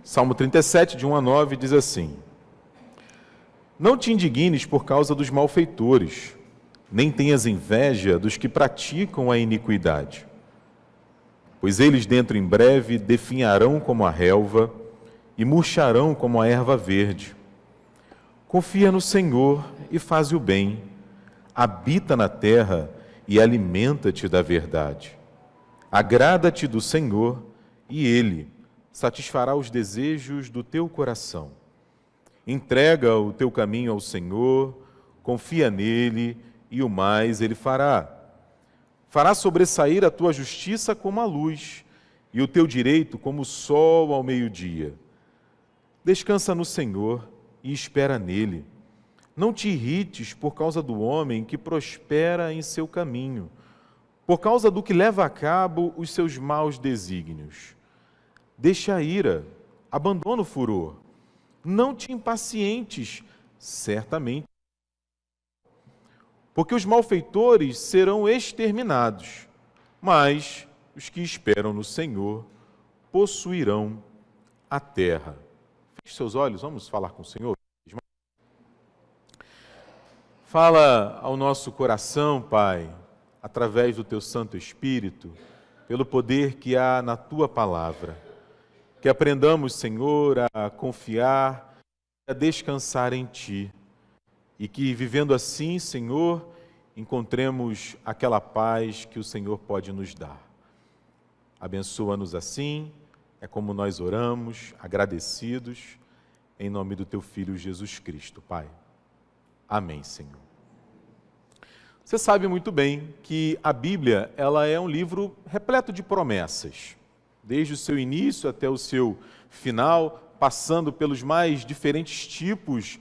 Salmo 37, de 1 a 9, diz assim: Não te indignes por causa dos malfeitores, nem tenhas inveja dos que praticam a iniquidade. Pois eles dentro em breve definharão como a relva e murcharão como a erva verde. Confia no Senhor e faze o bem, habita na terra e alimenta-te da verdade. Agrada-te do Senhor e Ele satisfará os desejos do teu coração. Entrega o teu caminho ao Senhor, confia nele e o mais Ele fará. Fará sobressair a tua justiça como a luz e o teu direito como o sol ao meio-dia. Descansa no Senhor e espera nele. Não te irrites por causa do homem que prospera em seu caminho, por causa do que leva a cabo os seus maus desígnios. Deixa a ira, abandona o furor. Não te impacientes, certamente, porque os malfeitores serão exterminados, mas os que esperam no Senhor possuirão a terra. Feche seus olhos, vamos falar com o Senhor. Fala ao nosso coração, Pai, através do Teu Santo Espírito, pelo poder que há na Tua Palavra. Que aprendamos, Senhor, a confiar, a descansar em Ti. E que, vivendo assim, Senhor, encontremos aquela paz que o Senhor pode nos dar. Abençoa-nos assim, é como nós oramos, agradecidos, em nome do Teu Filho Jesus Cristo, Pai. Amém, Senhor. Você sabe muito bem que a Bíblia, ela é um livro repleto de promessas. Desde o seu início até o seu final, passando pelos mais diferentes tipos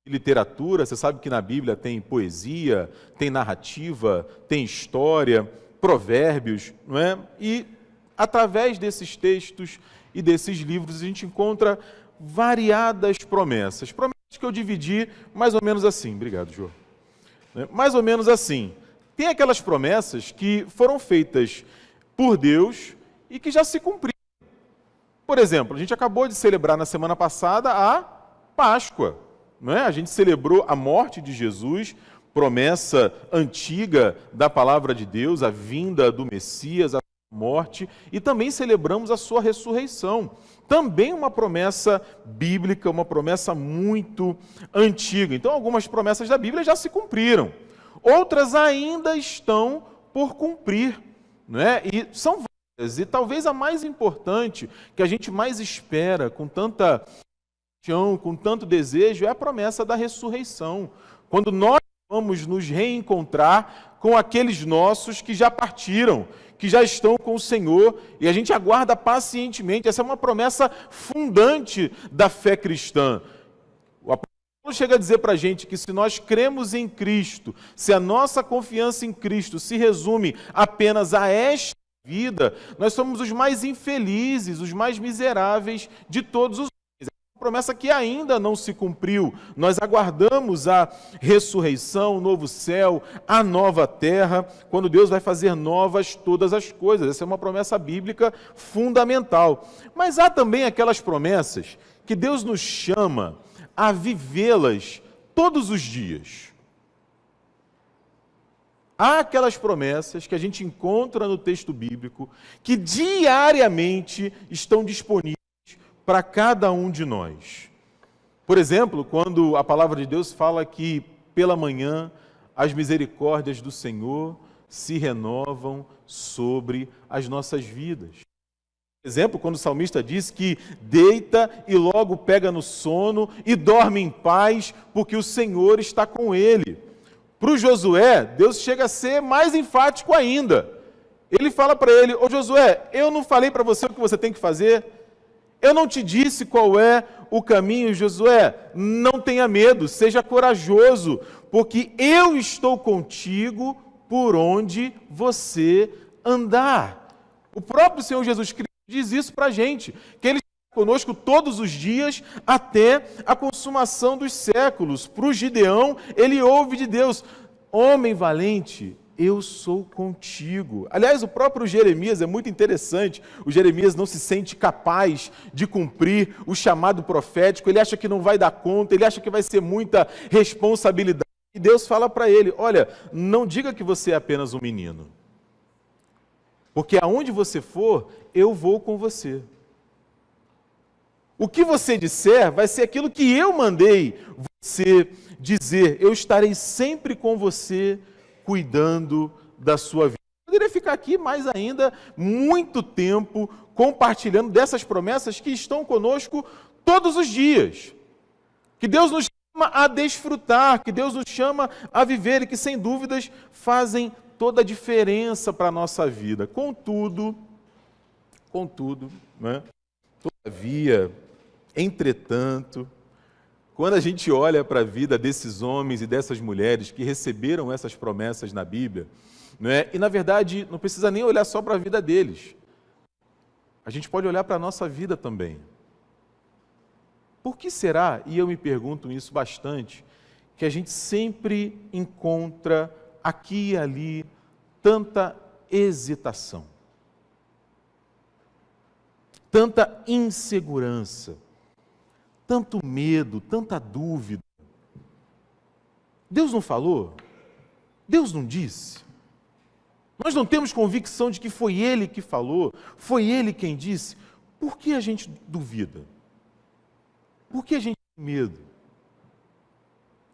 de literatura. Você sabe que na Bíblia tem poesia, tem narrativa, tem história, provérbios, não é? E através desses textos e desses livros a gente encontra variadas promessas. Promessas que eu dividi mais ou menos assim. Obrigado, Jô. Mais ou menos assim. Tem aquelas promessas que foram feitas por Deus e que já se cumpriram. Por exemplo, a gente acabou de celebrar na semana passada a Páscoa, não é? A gente celebrou a morte de Jesus, promessa antiga da palavra de Deus, a vinda do Messias, a morte, e também celebramos a sua ressurreição. Também uma promessa bíblica, uma promessa muito antiga. Então, algumas promessas da Bíblia já se cumpriram. Outras ainda estão por cumprir, não é? E são várias. E talvez a mais importante, que a gente mais espera com tanta paixão, com tanto desejo, é a promessa da ressurreição. Quando nós vamos nos reencontrar com aqueles nossos que já partiram, que já estão com o Senhor, e a gente aguarda pacientemente. Essa é uma promessa fundante da fé cristã. O apóstolo chega a dizer para a gente que se nós cremos em Cristo, se a nossa confiança em Cristo se resume apenas a esta vida, nós somos os mais infelizes, os mais miseráveis de todos os promessa que ainda não se cumpriu. Nós aguardamos a ressurreição, o novo céu, a nova terra, quando Deus vai fazer novas todas as coisas. Essa é uma promessa bíblica fundamental. Mas há também aquelas promessas que Deus nos chama a vivê-las todos os dias. Há aquelas promessas que a gente encontra no texto bíblico que diariamente estão disponíveis para cada um de nós. Por exemplo, quando a palavra de Deus fala que pela manhã as misericórdias do Senhor se renovam sobre as nossas vidas. Por exemplo, quando o salmista diz que deita e logo pega no sono e dorme em paz, porque o Senhor está com ele. Para o Josué, Deus chega a ser mais enfático ainda. Ele fala para ele: ô Josué, eu não falei para você o que você tem que fazer? Eu não te disse qual é o caminho, Josué? Não tenha medo, seja corajoso, porque eu estou contigo por onde você andar. O próprio Senhor Jesus Cristo diz isso para a gente, que Ele está conosco todos os dias até a consumação dos séculos. Para o Gideão, ele ouve de Deus: homem valente, eu sou contigo. Aliás, o próprio Jeremias é muito interessante. O Jeremias não se sente capaz de cumprir o chamado profético, ele acha que não vai dar conta, ele acha que vai ser muita responsabilidade. E Deus fala para ele, olha, não diga que você é apenas um menino, porque aonde você for, eu vou com você. O que você disser vai ser aquilo que eu mandei você dizer. Eu estarei sempre com você, cuidando da sua vida. Eu poderia ficar aqui mais ainda, muito tempo, compartilhando dessas promessas que estão conosco todos os dias. Que Deus nos chama a desfrutar, que Deus nos chama a viver e que, sem dúvidas, fazem toda a diferença para a nossa vida. Contudo, né? Todavia, entretanto, quando a gente olha para a vida desses homens e dessas mulheres que receberam essas promessas na Bíblia, né? E na verdade não precisa nem olhar só para a vida deles, a gente pode olhar para a nossa vida também. Por que será, e eu me pergunto isso bastante, que a gente sempre encontra aqui e ali tanta hesitação, tanta insegurança, tanto medo, tanta dúvida? Deus não falou? Deus não disse? Nós não temos convicção de que foi Ele que falou, foi Ele quem disse? Por que a gente duvida? Por que a gente tem medo?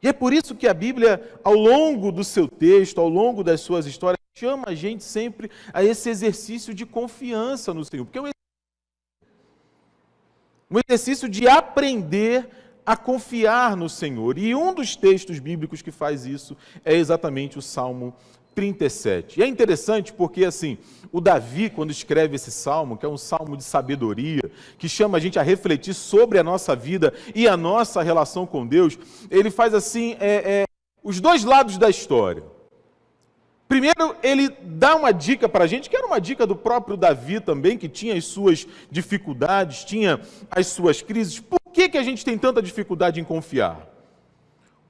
E é por isso que a Bíblia, ao longo do seu texto, ao longo das suas histórias, chama a gente sempre a esse exercício de confiança no Senhor, porque é um exercício de aprender a confiar no Senhor. E um dos textos bíblicos que faz isso é exatamente o Salmo 37. E é interessante porque, assim, o Davi, quando escreve esse salmo, que é um salmo de sabedoria, que chama a gente a refletir sobre a nossa vida e a nossa relação com Deus, ele faz, assim, os dois lados da história. Primeiro, ele dá uma dica para a gente, que era uma dica do próprio Davi também, que tinha as suas dificuldades, tinha as suas crises. Por que a gente tem tanta dificuldade em confiar?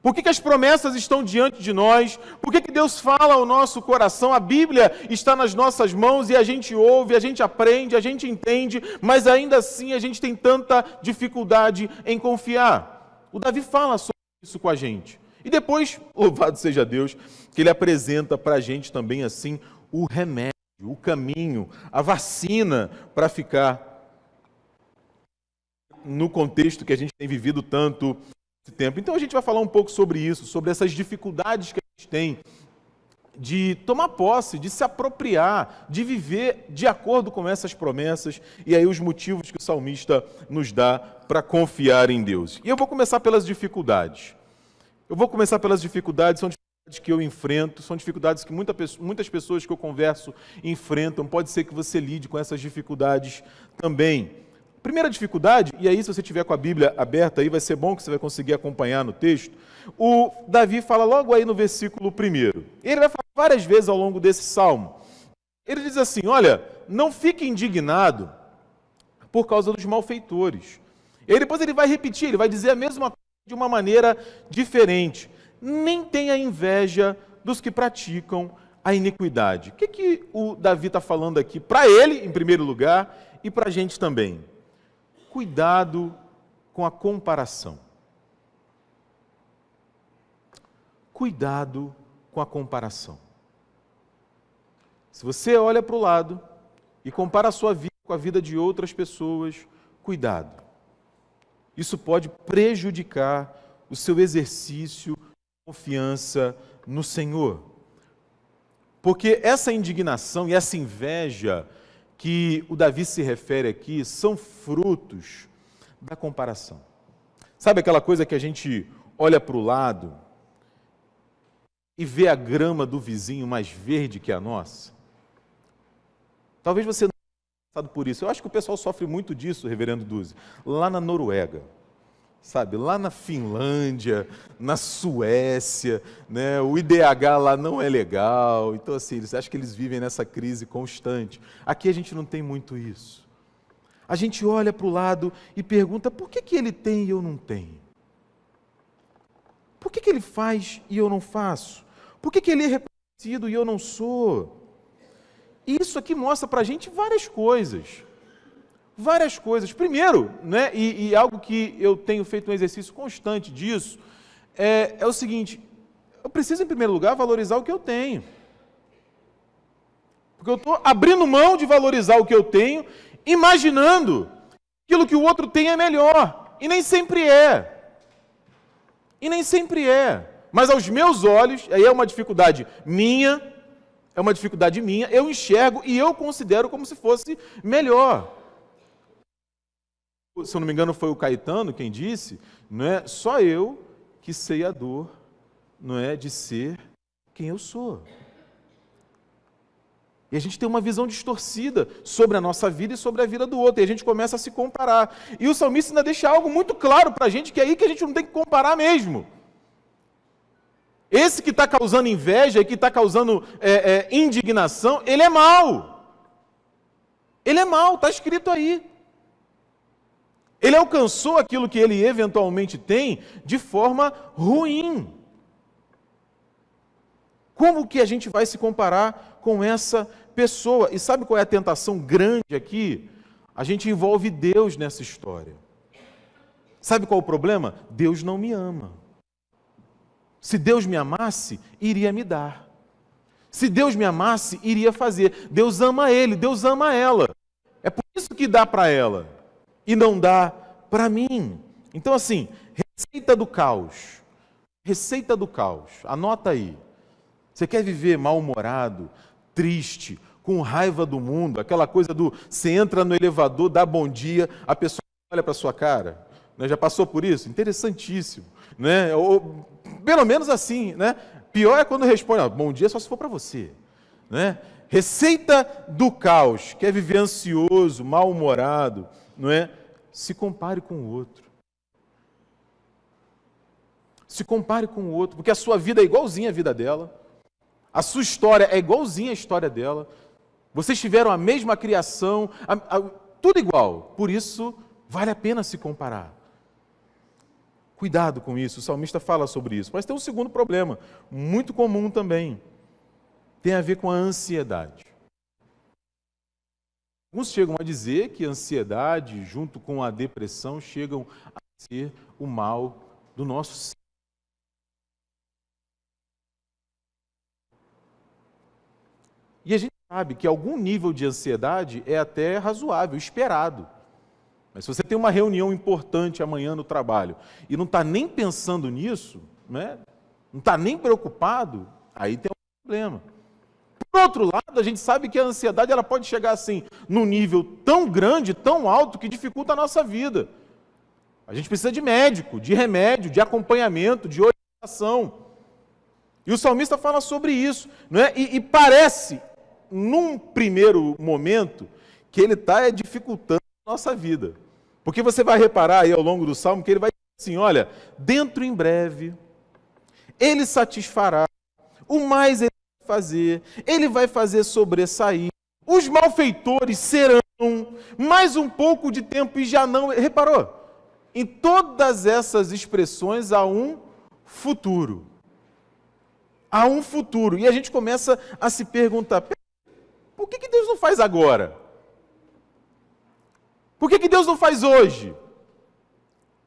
Por que as promessas estão diante de nós? Por que Deus fala ao nosso coração? A Bíblia está nas nossas mãos e a gente ouve, a gente aprende, a gente entende, mas ainda assim a gente tem tanta dificuldade em confiar. O Davi fala sobre isso com a gente. E depois, louvado seja Deus, que Ele apresenta para a gente também assim o remédio, o caminho, a vacina para ficar no contexto que a gente tem vivido tanto esse tempo. Então a gente vai falar um pouco sobre isso, sobre essas dificuldades que a gente tem de tomar posse, de se apropriar, de viver de acordo com essas promessas, e aí os motivos que o salmista nos dá para confiar em Deus. E eu vou começar pelas dificuldades. São dificuldades que eu enfrento, são dificuldades que muitas pessoas que eu converso enfrentam. Pode ser que você lide com essas dificuldades também. Primeira dificuldade, e aí se você tiver com a Bíblia aberta aí, vai ser bom que você vai conseguir acompanhar no texto, o Davi fala logo aí no versículo 1. Ele vai falar várias vezes ao longo desse salmo. Ele diz assim, olha, não fique indignado por causa dos malfeitores. E aí depois ele vai repetir, ele vai dizer a mesma coisa de uma maneira diferente. Nem tenha inveja dos que praticam a iniquidade. O que o Davi está falando aqui? Para ele, em primeiro lugar, e para a gente também. Cuidado com a comparação. Cuidado com a comparação. Se você olha para o lado e compara a sua vida com a vida de outras pessoas, cuidado. Isso pode prejudicar o seu exercício de confiança no Senhor. Porque essa indignação e essa inveja que o Davi se refere aqui são frutos da comparação. Sabe aquela coisa que a gente olha para o lado e vê a grama do vizinho mais verde que a nossa? Talvez você não tenha passado por isso. Eu acho que o pessoal sofre muito disso, reverendo Duzi, lá na Noruega. Sabe, lá na Finlândia, na Suécia, né, o IDH lá não é legal, então assim, eles acham que eles vivem nessa crise constante. Aqui a gente não tem muito isso. A gente olha para o lado e pergunta, por que ele tem e eu não tenho? Por que ele faz e eu não faço? Por que ele é reconhecido sido e eu não sou. E isso aqui mostra para a gente várias coisas. Várias coisas. Primeiro, né, e algo que eu tenho feito um exercício constante disso, é o seguinte: eu preciso, em primeiro lugar, valorizar o que eu tenho. Porque eu estou abrindo mão de valorizar o que eu tenho, imaginando que aquilo que o outro tem é melhor. E nem sempre é. E nem sempre é. Mas aos meus olhos, aí é uma dificuldade minha, eu enxergo e eu considero como se fosse melhor. Se eu não me engano foi o Caetano quem disse, não é só eu que sei a dor, não é, de ser quem eu sou. E a gente tem uma visão distorcida sobre a nossa vida e sobre a vida do outro, e a gente começa a se comparar. E o salmista ainda deixa algo muito claro para a gente, que é aí que a gente não tem que comparar mesmo. Esse que está causando inveja, que está causando indignação, ele é mau. Ele é mau, está escrito aí. Ele alcançou aquilo que ele eventualmente tem de forma ruim. Como que a gente vai se comparar com essa pessoa? E sabe qual é a tentação grande aqui? A gente envolve Deus nessa história. Sabe qual é o problema? Deus não me ama. Se Deus me amasse, iria me dar. Se Deus me amasse, iria fazer. Deus ama ele, Deus ama ela. É por isso que dá para ela e não dá para mim. Então, assim, receita do caos. Receita do caos. Anota aí. Você quer viver mal-humorado, triste, com raiva do mundo, aquela coisa do você entra no elevador, dá bom dia, a pessoa olha para a sua cara, né? Já passou por isso? Interessantíssimo, né? Ou, pelo menos assim, né? Pior é quando responde, bom dia só se for para você, né? Receita do caos. Quer viver ansioso, mal-humorado, não é? Se compare com o outro. Se compare com o outro, porque a sua vida é igualzinha à vida dela. A sua história é igualzinha à história dela. Vocês tiveram a mesma criação, tudo igual. Por isso, vale a pena se comparar. Cuidado com isso, o salmista fala sobre isso. Mas tem um segundo problema, muito comum também. Tem a ver com a ansiedade. Alguns chegam a dizer que a ansiedade, junto com a depressão, chegam a ser o mal do nosso ser. E a gente sabe que algum nível de ansiedade é até razoável, esperado. Mas se você tem uma reunião importante amanhã no trabalho e não está nem pensando nisso, né? Não está nem preocupado, aí tem um problema. Por outro lado, a gente sabe que a ansiedade ela pode chegar assim, num nível tão grande, tão alto, que dificulta a nossa vida. A gente precisa de médico, de remédio, de acompanhamento, de orientação. E o salmista fala sobre isso, não é? E parece, num primeiro momento, que ele está dificultando a nossa vida. Porque você vai reparar aí ao longo do salmo que ele vai dizer assim, olha, dentro em breve, ele satisfará, o mais ele vai fazer sobressair, os malfeitores serão, mais um pouco de tempo e já não... Reparou? Em todas essas expressões há um futuro. Há um futuro. E a gente começa a se perguntar, por que Deus não faz agora? Por que Deus não faz hoje?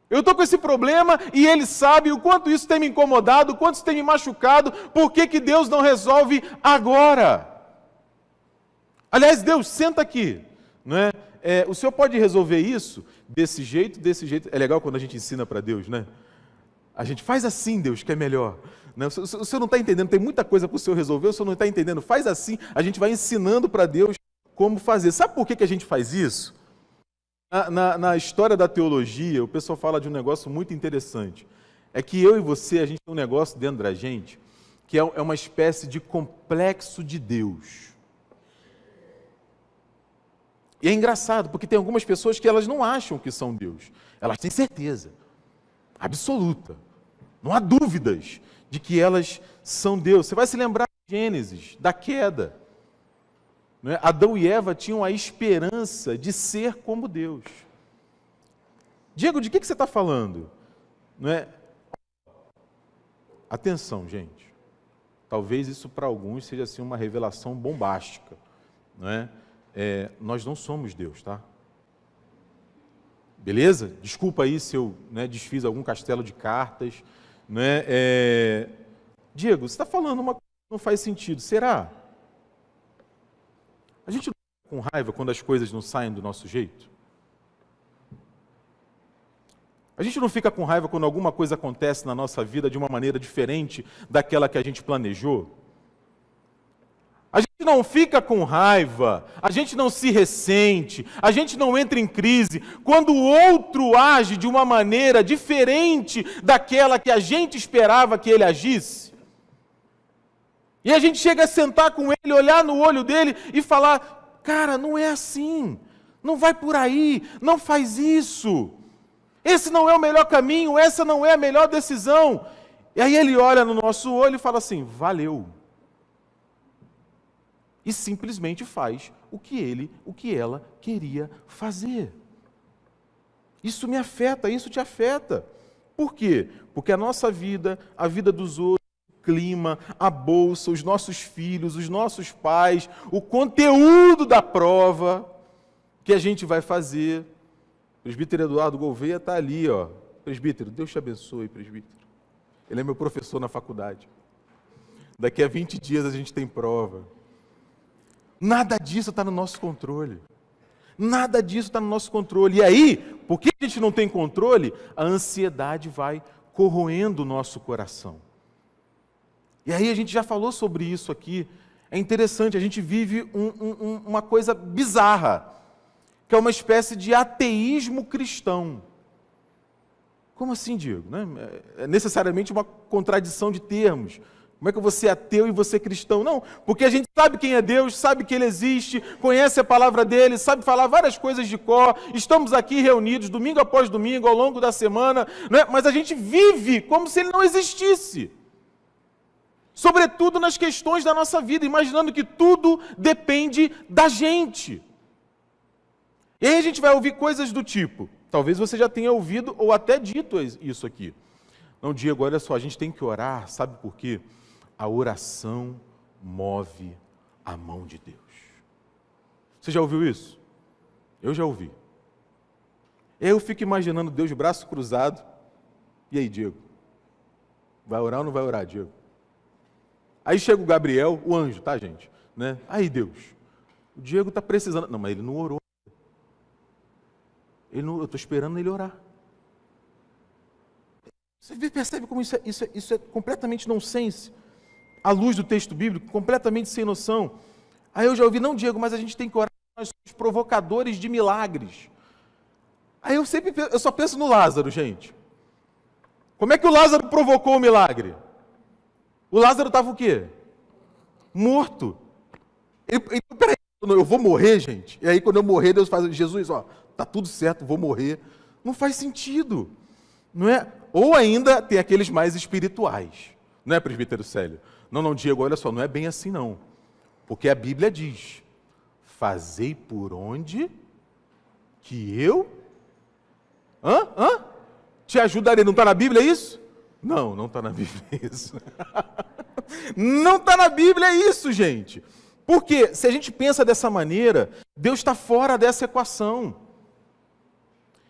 Eu estou com esse problema e Ele sabe o quanto isso tem me incomodado, o quanto isso tem me machucado, por que Deus não resolve agora? Aliás, Deus, senta aqui, não é? O Senhor pode resolver isso desse jeito, desse jeito. É legal quando a gente ensina para Deus, né? A gente faz assim, Deus, que é melhor. Não, o Senhor não está entendendo, tem muita coisa para o Senhor resolver, o Senhor não está entendendo, faz assim, a gente vai ensinando para Deus como fazer. Sabe por que a gente faz isso? Na história da teologia, o pessoal fala de um negócio muito interessante. É que eu e você, a gente tem um negócio dentro da gente, que é uma espécie de complexo de Deus. E é engraçado, porque tem algumas pessoas que elas não acham que são Deus. Elas têm certeza, absoluta. Não há dúvidas de que elas são Deus. Você vai se lembrar de Gênesis, da queda. Não é? Adão e Eva tinham a esperança de ser como Deus. Diego, de que você está falando? Não é? Atenção, gente. Talvez isso para alguns seja assim uma revelação bombástica, não é? Nós não somos Deus, tá? Beleza? Desculpa aí se eu desfiz algum castelo de cartas, né? Diego, você está falando uma coisa que não faz sentido, será? A gente não fica com raiva quando as coisas não saem do nosso jeito? A gente não fica com raiva quando alguma coisa acontece na nossa vida de uma maneira diferente daquela que a gente planejou? A gente não fica com raiva, a gente não se ressente, a gente não entra em crise quando o outro age de uma maneira diferente daquela que a gente esperava que ele agisse. E a gente chega a sentar com ele, olhar no olho dele e falar: cara, não é assim, não vai por aí, não faz isso. Esse não é o melhor caminho, essa não é a melhor decisão. E aí ele olha no nosso olho e fala assim: valeu. E simplesmente faz o que ela queria fazer. Isso me afeta, isso te afeta. Por quê? Porque a nossa vida, a vida dos outros, o clima, a bolsa, os nossos filhos, os nossos pais, o conteúdo da prova que a gente vai fazer. O presbítero Eduardo Gouveia está ali, ó. Presbítero, Deus te abençoe, presbítero. Ele é meu professor na faculdade. Daqui a 20 dias a gente tem prova. Nada disso está no nosso controle. Nada disso está no nosso controle. E aí, porque a gente não tem controle, a ansiedade vai corroendo o nosso coração. E aí a gente já falou sobre isso aqui. É interessante, a gente vive uma coisa bizarra, que é uma espécie de ateísmo cristão. Como assim, Diego? É necessariamente uma contradição de termos. Como é que eu vou ser ateu e você cristão? Não, porque a gente sabe quem é Deus, sabe que Ele existe, conhece a palavra dEle, sabe falar várias coisas de cor, estamos aqui reunidos domingo após domingo, ao longo da semana, mas a gente vive como se Ele não existisse. Sobretudo nas questões da nossa vida, imaginando que tudo depende da gente. E aí a gente vai ouvir coisas do tipo, talvez você já tenha ouvido ou até dito isso aqui. Não, Diego, olha só, a gente tem que orar, sabe por quê? A oração move a mão de Deus. Você já ouviu isso? Eu já ouvi. Eu fico imaginando Deus de braço cruzado. E aí, Diego? Vai orar ou não vai orar, Diego? Aí chega o Gabriel, o anjo, tá, gente? Aí, Deus, o Diego está precisando. Não, mas ele não orou. Eu estou esperando ele orar. Você percebe como isso é completamente nonsense? À luz do texto bíblico, completamente sem noção. Aí eu já ouvi, não, Diego, mas a gente tem que orar, nós somos provocadores de milagres. Aí eu só penso no Lázaro, gente. Como é que o Lázaro provocou o milagre? O Lázaro estava o quê? Morto. Peraí, eu vou morrer, gente. E aí quando eu morrer, Deus faz, Jesus, ó, tá tudo certo, vou morrer. Não faz sentido, não é? Ou ainda tem aqueles mais espirituais, não é, presbítero Célio? Não, Diego, olha só, não é bem assim não. Porque a Bíblia diz, fazei por onde que eu... Te ajudarei. Não está na Bíblia isso? Não está na Bíblia isso. Não está na Bíblia isso, gente. Porque se a gente pensa dessa maneira, Deus está fora dessa equação.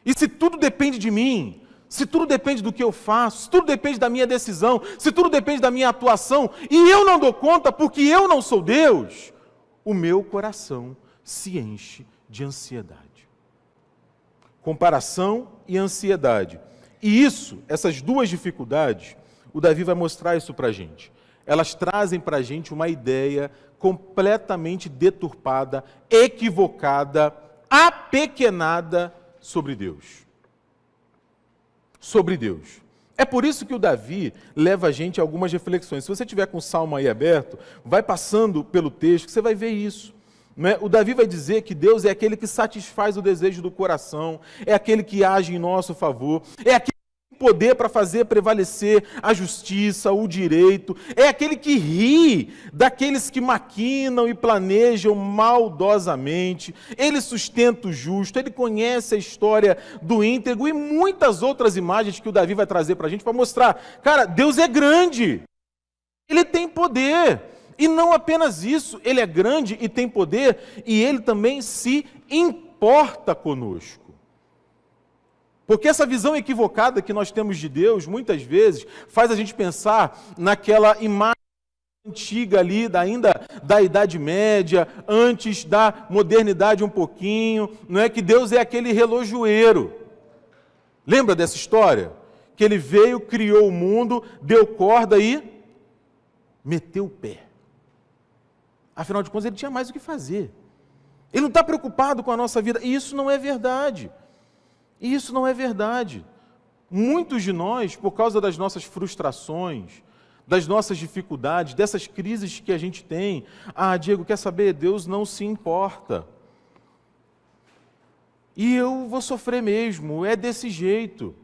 E se tudo depende de mim, se tudo depende do que eu faço, se tudo depende da minha decisão, se tudo depende da minha atuação, e eu não dou conta porque eu não sou Deus, o meu coração se enche de ansiedade. Comparação e ansiedade. E isso, essas duas dificuldades, o Davi vai mostrar isso para a gente. Elas trazem para a gente uma ideia completamente deturpada, equivocada, apequenada sobre Deus. Sobre Deus. É por isso que o Davi leva a gente a algumas reflexões. Se você tiver com o Salmo aí aberto, vai passando pelo texto, que você vai ver isso. Não é? O Davi vai dizer que Deus é aquele que satisfaz o desejo do coração, é aquele que age em nosso favor, é aquele que tem poder para fazer prevalecer a justiça, o direito, é aquele que ri daqueles que maquinam e planejam maldosamente, ele sustenta o justo, ele conhece a história do íntegro e muitas outras imagens que o Davi vai trazer para a gente para mostrar, cara, Deus é grande. Ele tem poder. E não apenas isso, ele é grande e tem poder, e ele também se importa conosco. Porque essa visão equivocada que nós temos de Deus, muitas vezes, faz a gente pensar naquela imagem antiga ali, ainda da Idade Média, antes da modernidade um pouquinho, não é que Deus é aquele relojoeiro. Lembra dessa história? Que ele veio, criou o mundo, deu corda e meteu o pé. Afinal de contas, ele tinha mais o que fazer. Ele não está preocupado com a nossa vida. E isso não é verdade. Isso não é verdade. Muitos de nós, por causa das nossas frustrações, das nossas dificuldades, dessas crises que a gente tem, Diego, quer saber? Deus não se importa. E eu vou sofrer mesmo, é desse jeito.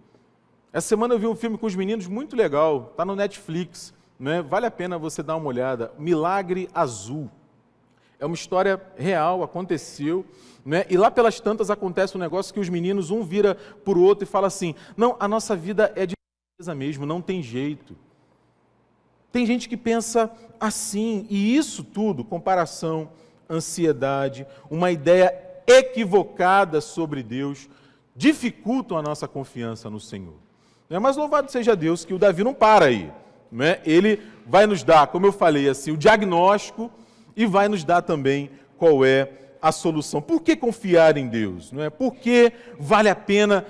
Essa semana eu vi um filme com os meninos muito legal, está no Netflix, né? Vale a pena você dar uma olhada, Milagre Azul. É uma história real, aconteceu, né? E lá pelas tantas acontece um negócio que os meninos, um vira para o outro e fala assim, não, a nossa vida é de tristeza mesmo, não tem jeito. Tem gente que pensa assim, e isso tudo, comparação, ansiedade, uma ideia equivocada sobre Deus, dificultam a nossa confiança no Senhor. Mas louvado seja Deus que o Davi não para aí. Né? Ele vai nos dar, como eu falei, assim, o diagnóstico e vai nos dar também qual é a solução. Por que confiar em Deus? Não é? Por que vale a pena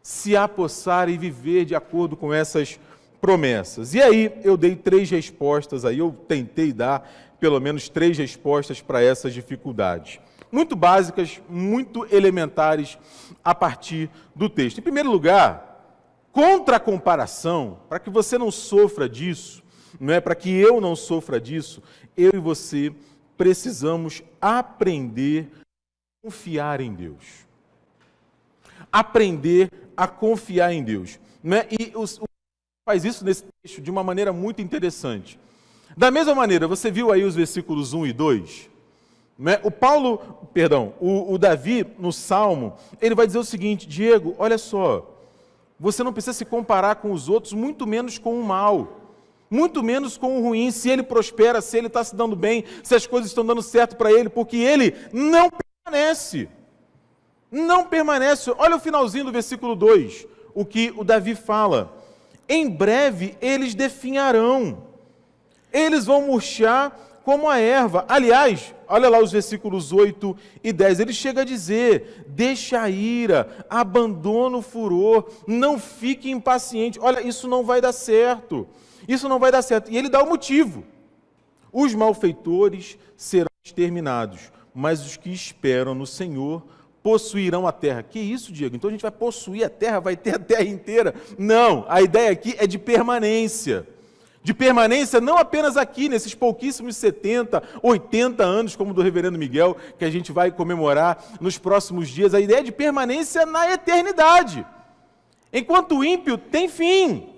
se apossar e viver de acordo com essas promessas? E aí eu dei 3 respostas, aí eu tentei dar pelo menos 3 respostas para essas dificuldades. Muito básicas, muito elementares a partir do texto. Em primeiro lugar, contra a comparação, para que você não sofra disso, não é? Para que eu não sofra disso, eu e você precisamos aprender a confiar em Deus. Aprender a confiar em Deus. Não é? E faz isso nesse texto de uma maneira muito interessante. Da mesma maneira, você viu aí os versículos 1 e 2? Né? O Davi, no Salmo, ele vai dizer o seguinte, Diego, olha só, você não precisa se comparar com os outros, muito menos com o mal, muito menos com o ruim, se ele prospera, se ele está se dando bem, se as coisas estão dando certo para ele, porque ele não permanece. Não permanece. Olha o finalzinho do versículo 2, o que o Davi fala. Em breve eles definharão, eles vão murchar como a erva. Aliás, olha lá os versículos 8 e 10, ele chega a dizer, deixa a ira, abandona o furor, não fique impaciente. Olha, isso não vai dar certo, isso não vai dar certo. E ele dá o motivo. Os malfeitores serão exterminados, mas os que esperam no Senhor possuirão a terra. Que isso, Diego? Então a gente vai possuir a terra, vai ter a terra inteira? Não, a ideia aqui é de permanência. De permanência não apenas aqui, nesses pouquíssimos 70, 80 anos, como do reverendo Miguel, que a gente vai comemorar nos próximos dias. A ideia é de permanência na eternidade. Enquanto o ímpio tem fim.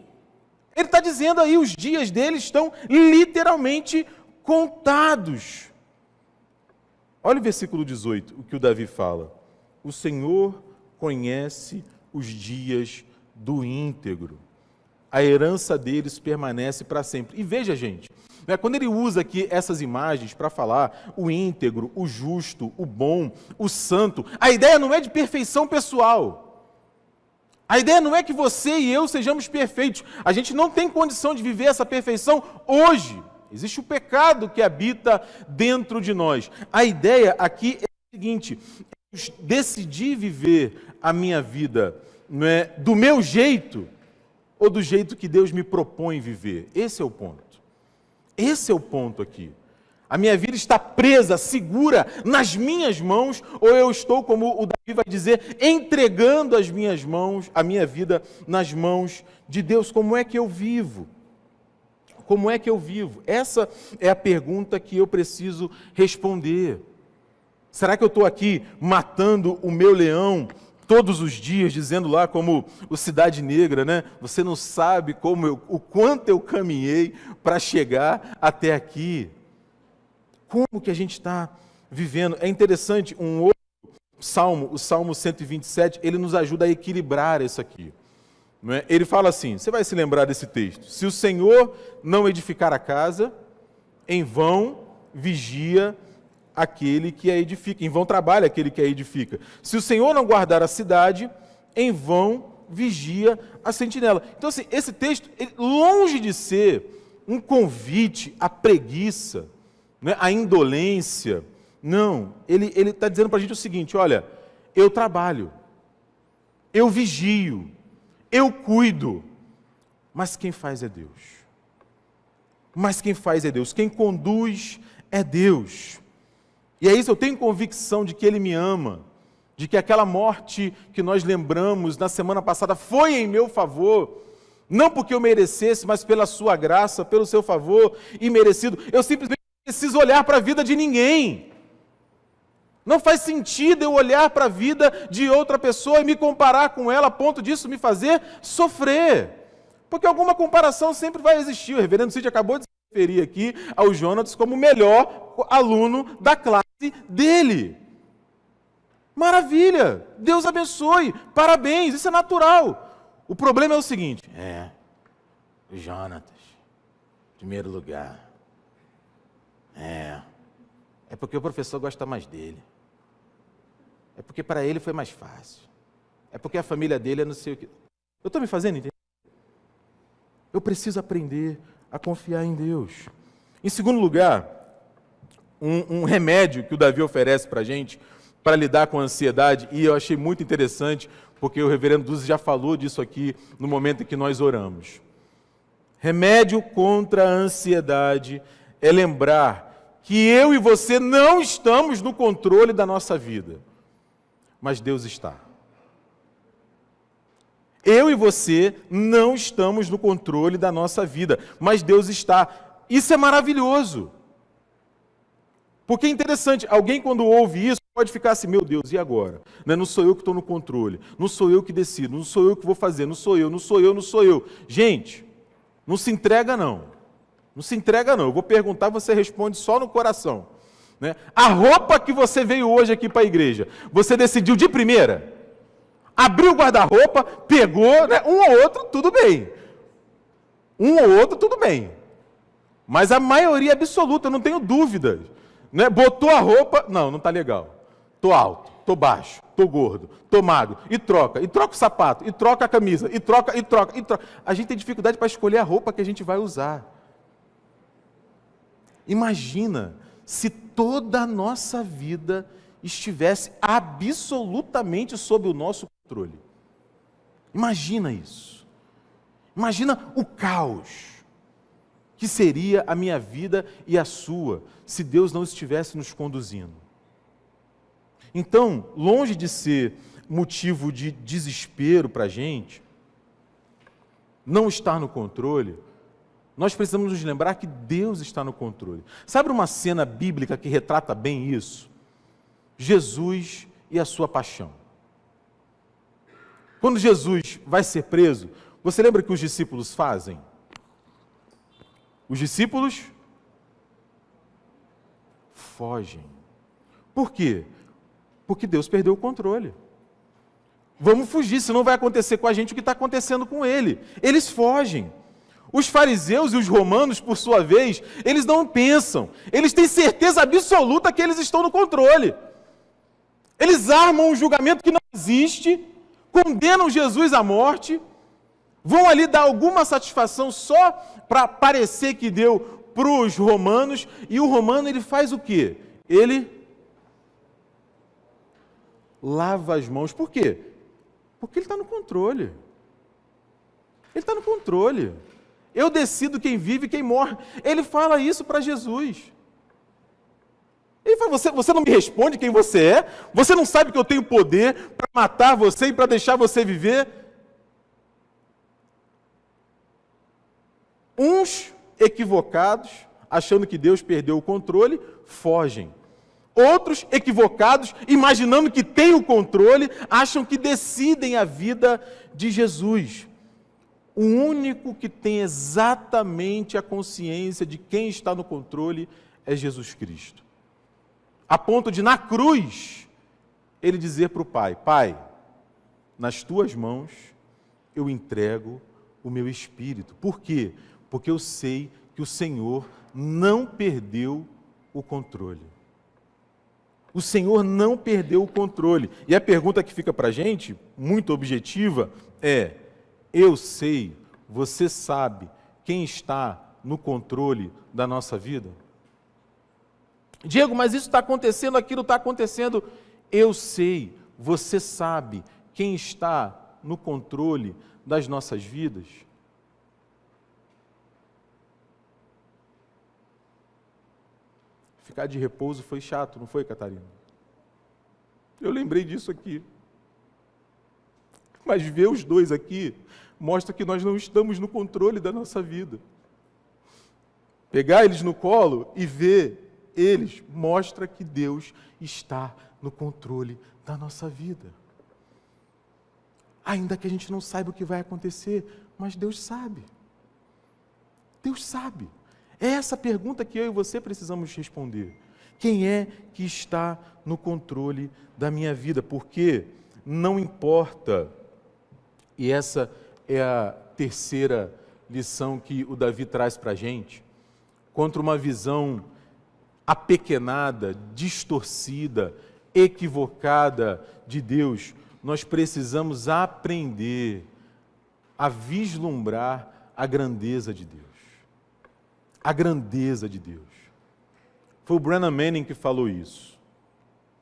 Ele está dizendo aí, os dias dele estão literalmente contados. Olha o versículo 18, o que o Davi fala. O Senhor conhece os dias do íntegro. A herança deles permanece para sempre. E veja, gente, né, quando ele usa aqui essas imagens para falar o íntegro, o justo, o bom, o santo, a ideia não é de perfeição pessoal. A ideia não é que você e eu sejamos perfeitos. A gente não tem condição de viver essa perfeição hoje. Existe o pecado que habita dentro de nós. A ideia aqui é a seguinte, eu decidi viver a minha vida, não é, do meu jeito, ou do jeito que Deus me propõe viver. Esse é o ponto. Esse é o ponto aqui. A minha vida está presa, segura nas minhas mãos, ou eu estou, como o Davi vai dizer, entregando as minhas mãos, a minha vida nas mãos de Deus. Como é que eu vivo? Como é que eu vivo? Essa é a pergunta que eu preciso responder. Será que eu estou aqui matando o meu leão todos os dias, dizendo lá como o Cidade Negra, né? Você não sabe o quanto eu caminhei para chegar até aqui. Como que a gente está vivendo? É interessante, um outro salmo, o Salmo 127, ele nos ajuda a equilibrar isso aqui. Não é? Ele fala assim, você vai se lembrar desse texto: se o Senhor não edificar a casa, em vão vigia aquele que a edifica, em vão trabalha aquele que a edifica. Se o Senhor não guardar a cidade, em vão vigia a sentinela. Então, assim, esse texto, longe de ser um convite à preguiça, né, à indolência, não, ele está dizendo para a gente o seguinte: olha, eu trabalho, eu vigio, eu cuido, mas quem faz é Deus. Mas quem faz é Deus, quem conduz é Deus. E é isso, eu tenho convicção de que Ele me ama, de que aquela morte que nós lembramos na semana passada foi em meu favor, não porque eu merecesse, mas pela sua graça, pelo seu favor imerecido. Eu simplesmente não preciso olhar para a vida de ninguém. Não faz sentido eu olhar para a vida de outra pessoa e me comparar com ela a ponto disso me fazer sofrer. Porque alguma comparação sempre vai existir. O reverendo Cid acabou de se referir aqui ao Jonatas como o melhor aluno da classe dele. Maravilha! Deus abençoe! Parabéns! Isso é natural. O problema é o seguinte: Jonatas, primeiro lugar. É porque o professor gosta mais dele. É porque para ele foi mais fácil. É porque a família dele é não sei o que. Eu estou me fazendo entender? Eu preciso aprender a confiar em Deus. Em segundo lugar, um remédio que o Davi oferece para a gente para lidar com a ansiedade, e eu achei muito interessante, porque o reverendo Duzzi já falou disso aqui no momento em que nós oramos. Remédio contra a ansiedade é lembrar que eu e você não estamos no controle da nossa vida, mas Deus está. Eu e você não estamos no controle da nossa vida, mas Deus está. Isso é maravilhoso. Porque é interessante, alguém quando ouve isso pode ficar assim: meu Deus, e agora? Não sou eu que estou no controle, não sou eu que decido, não sou eu que vou fazer, não sou eu. Gente, não se entrega não. Não se entrega não. Eu vou perguntar, você responde só no coração. Né? A roupa que você veio hoje aqui para a igreja, você decidiu de primeira? Abriu o guarda-roupa, pegou, né? Um ou outro, tudo bem. Mas a maioria absoluta, eu não tenho dúvidas. Né? Botou a roupa, não está legal. Estou alto, estou baixo, estou gordo, estou magro. E troca o sapato, e troca a camisa, e troca. A gente tem dificuldade para escolher a roupa que a gente vai usar. Imagina se toda a nossa vida estivesse absolutamente sob o nosso controle. Imagina isso. Imagina o caos que seria a minha vida e a sua, se Deus não estivesse nos conduzindo. Então, longe de ser motivo de desespero para a gente, não estar no controle, nós precisamos nos lembrar que Deus está no controle. Sabe uma cena bíblica que retrata bem isso? Jesus e a sua paixão. Quando Jesus vai ser preso, você lembra que os discípulos fazem? Os discípulos fogem. Por quê? Porque Deus perdeu o controle. Vamos fugir, senão vai acontecer com a gente o que está acontecendo com ele. Eles fogem. Os fariseus e os romanos, por sua vez, eles não pensam. Eles têm certeza absoluta que eles estão no controle. Eles armam um julgamento que não existe, condenam Jesus à morte, vão ali dar alguma satisfação só para parecer que deu para os romanos, e o romano ele faz o quê? Ele lava as mãos. Por quê? Porque ele está no controle. Ele está no controle. Eu decido quem vive e quem morre. Ele fala isso para Jesus. Ele fala: você não me responde quem você é? Você não sabe que eu tenho poder para matar você e para deixar você viver? Uns equivocados, achando que Deus perdeu o controle, fogem. Outros equivocados, imaginando que têm o controle, acham que decidem a vida de Jesus. O único que tem exatamente a consciência de quem está no controle é Jesus Cristo. A ponto de, na cruz, ele dizer para o Pai: Pai, nas tuas mãos eu entrego o meu espírito. Por quê? Porque eu sei que o Senhor não perdeu o controle. O Senhor não perdeu o controle. E a pergunta que fica para a gente, muito objetiva, é: eu sei, você sabe quem está no controle da nossa vida? Diego, mas isso está acontecendo, aquilo está acontecendo. Eu sei, você sabe quem está no controle das nossas vidas? Ficar de repouso foi chato, não foi, Catarina? Eu lembrei disso aqui. Mas ver os dois aqui mostra que nós não estamos no controle da nossa vida. Pegar eles no colo e ver eles mostra que Deus está no controle da nossa vida. Ainda que a gente não saiba o que vai acontecer, mas Deus sabe. Deus sabe. É essa pergunta que eu e você precisamos responder. Quem é que está no controle da minha vida? Porque não importa, e essa é a terceira lição que o Davi traz para a gente, contra uma visão apequenada, distorcida, equivocada de Deus, nós precisamos aprender a vislumbrar a grandeza de Deus. A grandeza de Deus. Foi o Brennan Manning que falou isso.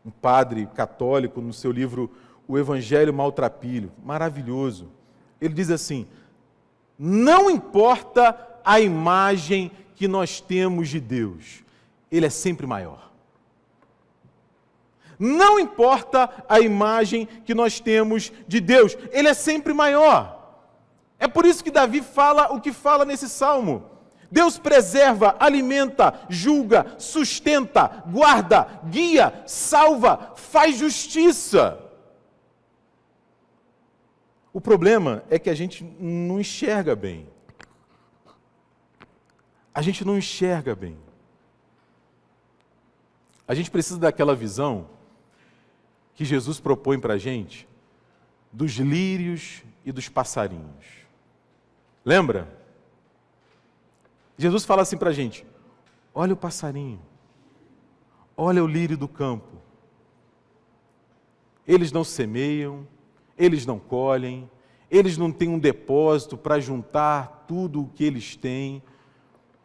Um padre católico, no seu livro O Evangelho Maltrapilho, maravilhoso. Ele diz assim: não importa a imagem que nós temos de Deus, Ele é sempre maior. Não importa a imagem que nós temos de Deus, Ele é sempre maior. É por isso que Davi fala o que fala nesse salmo. Deus preserva, alimenta, julga, sustenta, guarda, guia, salva, faz justiça. O problema é que a gente não enxerga bem. A gente não enxerga bem. A gente precisa daquela visão que Jesus propõe para a gente, dos lírios e dos passarinhos. Lembra? Jesus fala assim para a gente: olha o passarinho, olha o lírio do campo. Eles não semeiam, eles não colhem, eles não têm um depósito para juntar tudo o que eles têm,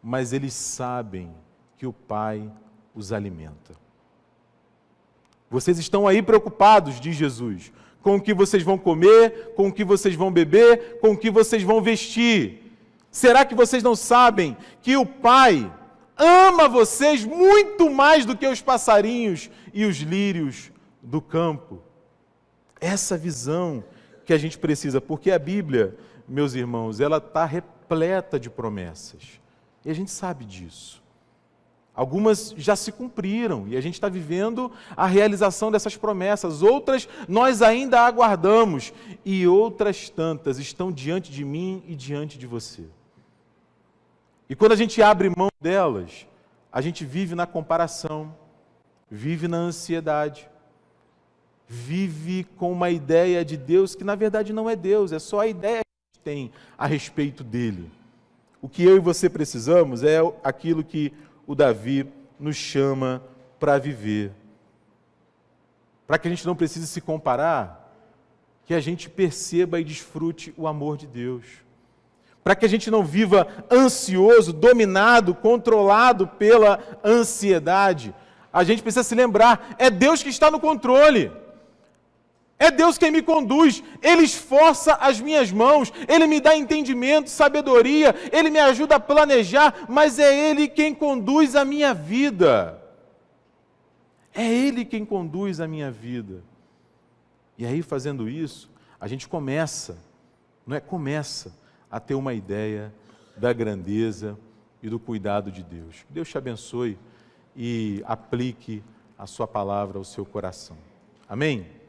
mas eles sabem que o Pai os alimenta. Vocês estão aí preocupados, diz Jesus, com o que vocês vão comer, com o que vocês vão beber, com o que vocês vão vestir. Será que vocês não sabem que o Pai ama vocês muito mais do que os passarinhos e os lírios do campo? Essa visão que a gente precisa, porque a Bíblia, meus irmãos, ela está repleta de promessas. E a gente sabe disso. Algumas já se cumpriram e a gente está vivendo a realização dessas promessas. Outras nós ainda aguardamos e outras tantas estão diante de mim e diante de você. E quando a gente abre mão delas, a gente vive na comparação, vive na ansiedade, vive com uma ideia de Deus que na verdade não é Deus, é só a ideia que a gente tem a respeito dele. O que eu e você precisamos é aquilo que o Davi nos chama para viver. Para que a gente não precise se comparar, que a gente perceba e desfrute o amor de Deus. Para que a gente não viva ansioso, dominado, controlado pela ansiedade. A gente precisa se lembrar, é Deus que está no controle. É Deus quem me conduz, Ele esforça as minhas mãos, Ele me dá entendimento, sabedoria, Ele me ajuda a planejar, mas é Ele quem conduz a minha vida. É Ele quem conduz a minha vida. E aí, fazendo isso, a gente começa a ter uma ideia da grandeza e do cuidado de Deus. Deus te abençoe e aplique a sua palavra ao seu coração. Amém?